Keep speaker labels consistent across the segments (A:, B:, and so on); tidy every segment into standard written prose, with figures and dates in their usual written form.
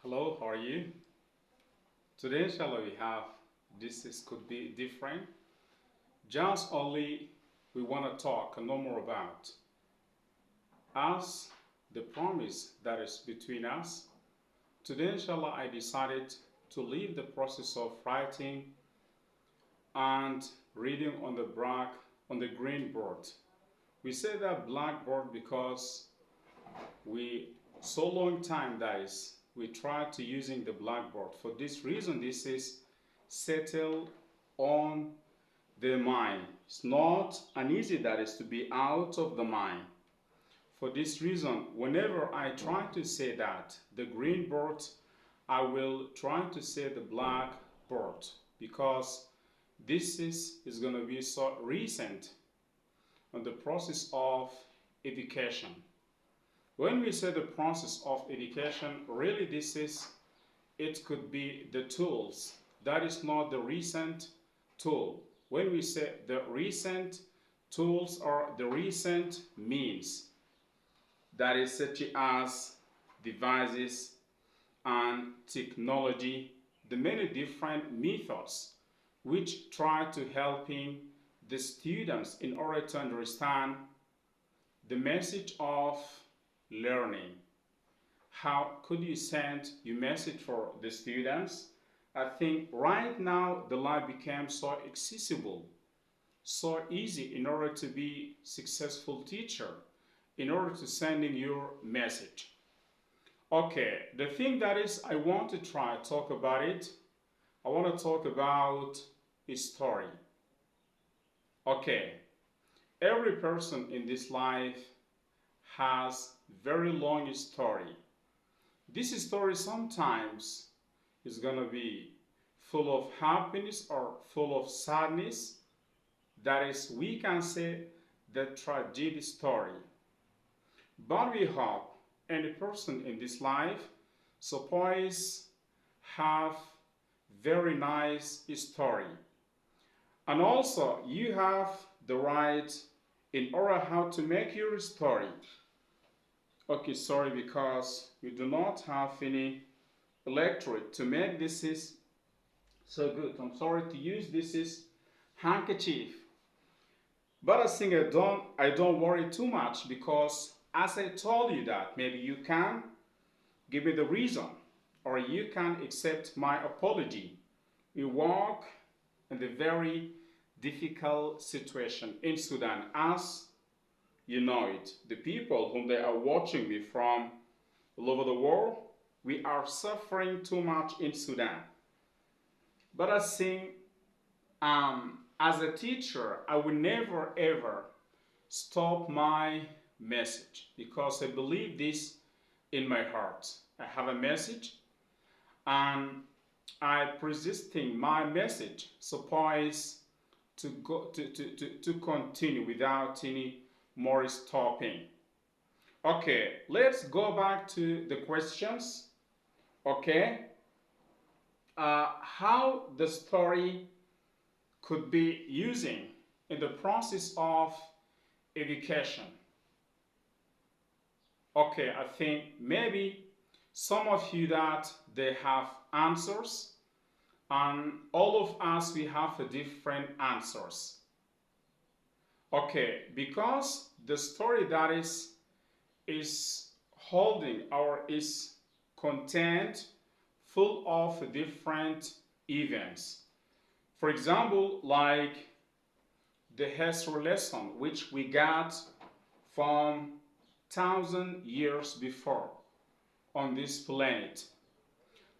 A: Hello, how are you? Today, inshallah, we have could be different. Just only we want to talk no more about us, the promise that is between us. Today, inshallah, I decided to leave the process of writing and reading on the green board. We say that blackboard because we so long time that is we try to using the blackboard. For this reason, this is settled on the mind. It's not an easy that is to be out of the mind. For this reason, whenever I try to say that the green board, I will try to say the blackboard because is going to be so recent on the process of education. When we say the process of education, really it could be the tools. That is not the recent tool. When we say the recent tools or the recent means, that is such as devices and technology, the many different methods which try to helping the students in order to understand the message of learning. How could you send your message for the students? I think right now the life became so accessible, so easy in order to be successful teacher, in order to sending your message. Okay, the thing that is I want to try to talk about it. I want to talk about a story. Okay, every person in this life has very long story. This story sometimes is gonna be full of happiness or full of sadness. That is, we can say the tragic story. But we hope any person in this life suppose have very nice story. And also you have the right in order how to make your story. Okay, sorry, because we do not have any electric to make this is so good. I'm sorry to use this is handkerchief. But I think I don't worry too much because as I told you that maybe you can give me the reason or you can accept my apology. We walk in the very difficult situation in Sudan as you know it. The people whom they are watching me from all over the world, we are suffering too much in Sudan. But I think as a teacher, I will never ever stop my message because I believe this in my heart. I have a message and I persisting my message supposed to go to continue without any more stopping. Okay, let's go back to the questions. Okay, how the story could be using in the process of education. Okay, I think maybe some of you that they have answers and all of us we have a different answers. Okay, because the story that is holding or is content full of different events. For example, like the history lesson which we got from 1,000 years before on this planet.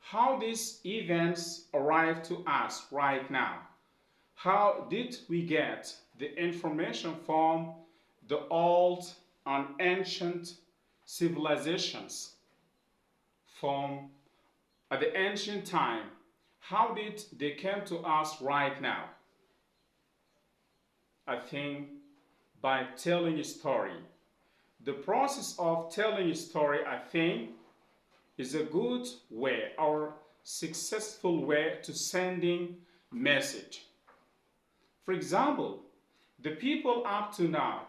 A: How these events arrive to us right now? How did we get the information from the old and ancient civilizations from at the ancient time? How did they come to us right now? I think by telling a story. The process of telling a story, I think, is a good way or successful way to sending message. For example, the people up to now,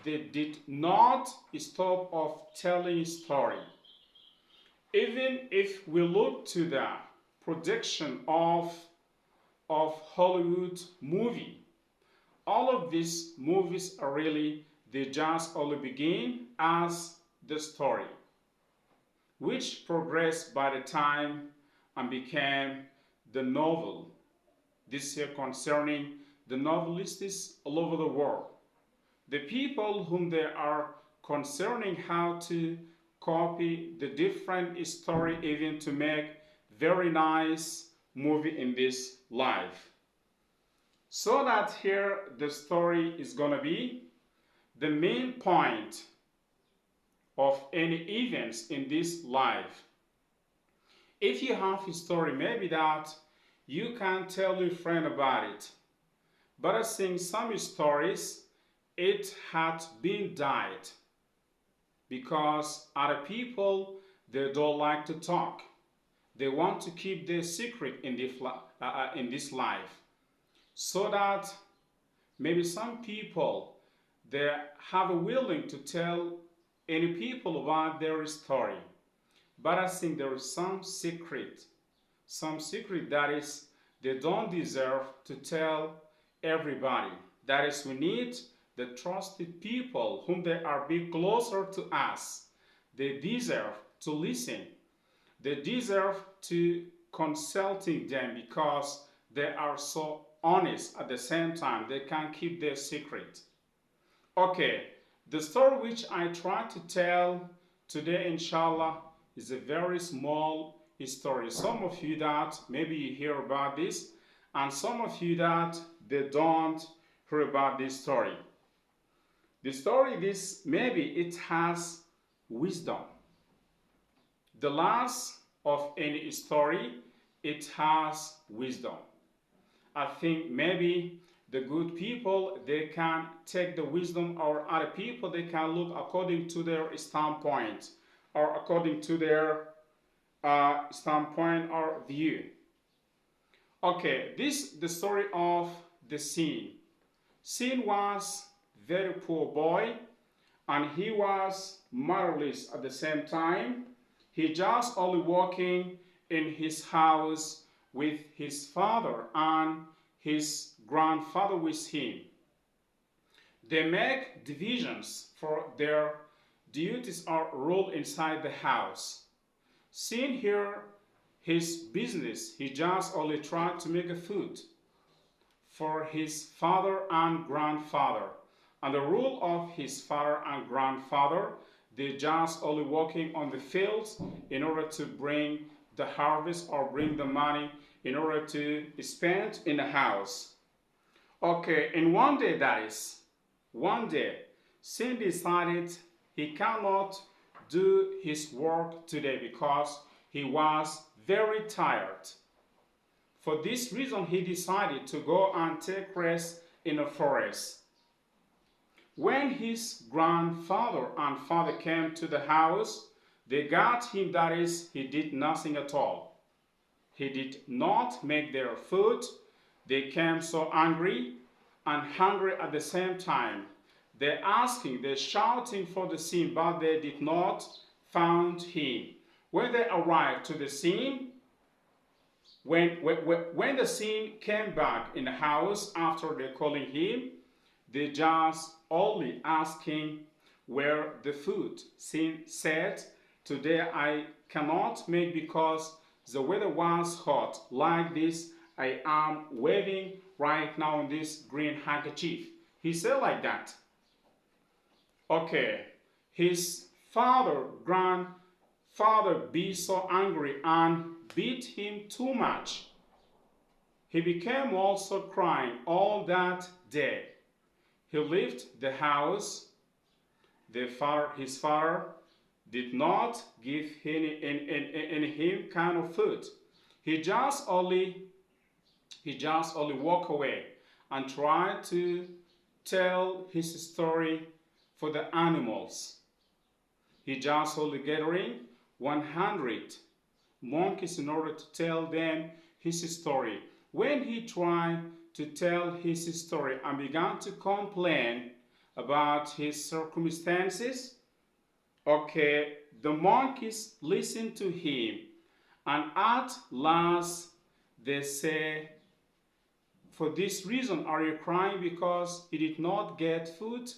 A: they did not stop of telling story. Even if we look to the production of Hollywood movie, all of these movies are really, they just only begin as the story, which progressed by the time and became the novel. This here concerning the novelists all over the world. The people whom they are concerning how to copy the different story even to make very nice movie in this life. So that here the story is gonna be the main point of any events in this life. If you have a story, maybe that you can tell your friend about it. But I think some stories, it had been died because other people, they don't like to talk. They want to keep their secret in this life. So that maybe some people, they have a willing to tell any people about their story. But I think there is some secret that is they don't deserve to tell everybody. That is, we need the trusted people whom they are be closer to us. They deserve to listen. They deserve to consulting them because they are so honest at the same time. They can keep their secret. Okay, the story which I try to tell today, inshallah, is a very small story. Some of you that maybe you hear about this, and some of you that they don't hear about this story. The story, this maybe it has wisdom. The last of any story, it has wisdom. I think maybe the good people, they can take the wisdom, or other people, they can look according to their standpoint or according to their standpoint or view. Okay, this the story of the Sin. Sin was very poor boy, and he was motherless at the same time. He just only working in his house with his father and his grandfather with him. They make divisions for their duties or role inside the house. Seeing here his business, he just only tried to make a food for his father and grandfather. And the rule of his father and grandfather, they just only working on the fields in order to bring the harvest or bring the money in order to spend in the house. Okay, and one day Sin decided he cannot do his work today because he was very tired. For this reason, he decided to go and take rest in a forest. When his grandfather and father came to the house, they got him, that is, he did nothing at all. He did not make their food. They came so angry and hungry at the same time. They're asking, they're shouting for the Sin, but they did not find him. When they arrived to the Sin, when the Sin came back in the house after they calling him, they just only asking where the food. Sin said, today I cannot make because the weather was hot. Like this, I am waving right now in this green handkerchief. He said like that. Okay, his grandfather be so angry and beat him too much. He became also crying all that day. He left the house. His father did not give him kind of food. He just only walked away and tried to tell his story for the animals. He just only gathering 100 monkeys in order to tell them his story. When he tried to tell his story and began to complain about his circumstances, okay, the monkeys listened to him, and at last they say, "For this reason are you crying, because you did not get food?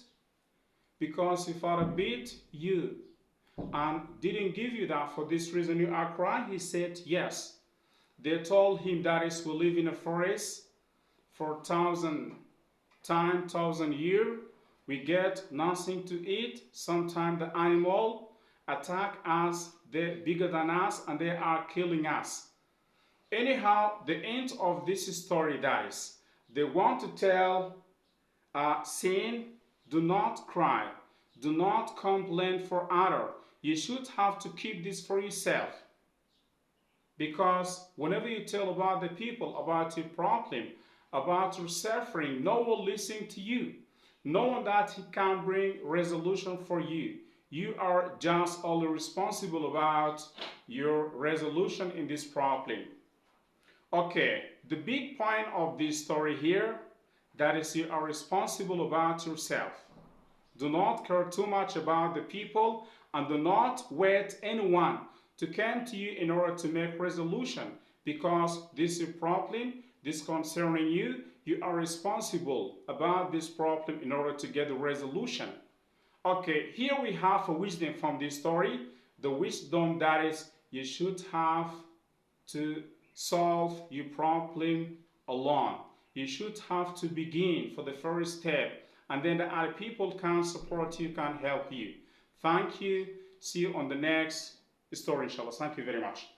A: Because your father beat you and didn't give you that, for this reason you are crying?" He said, "Yes." They told him, "That is, we live in a forest for 1,000 years. We get nothing to eat. Sometimes the animal attack us, they're bigger than us, and they are killing us." Anyhow, the end of this story, that is, they want to tell saying, do not cry, do not complain for others. You should have to keep this for yourself. Because whenever you tell about the people, about your problem, about your suffering, no one listens to you. No one that he can bring resolution for you. You are just only responsible about your resolution in this problem. Okay, the big point of this story here, that is, you are responsible about yourself. Do not care too much about the people, and do not wait anyone to come to you in order to make resolution, because this is a problem, this concerning you. You are responsible about this problem in order to get a resolution. Okay, here we have a wisdom from this story. The wisdom, that is, you should have to solve your problem alone. You should have to begin for the first step, and then the other people can support you, can help you. Thank you. See you on the next story, inshallah. Thank you very much.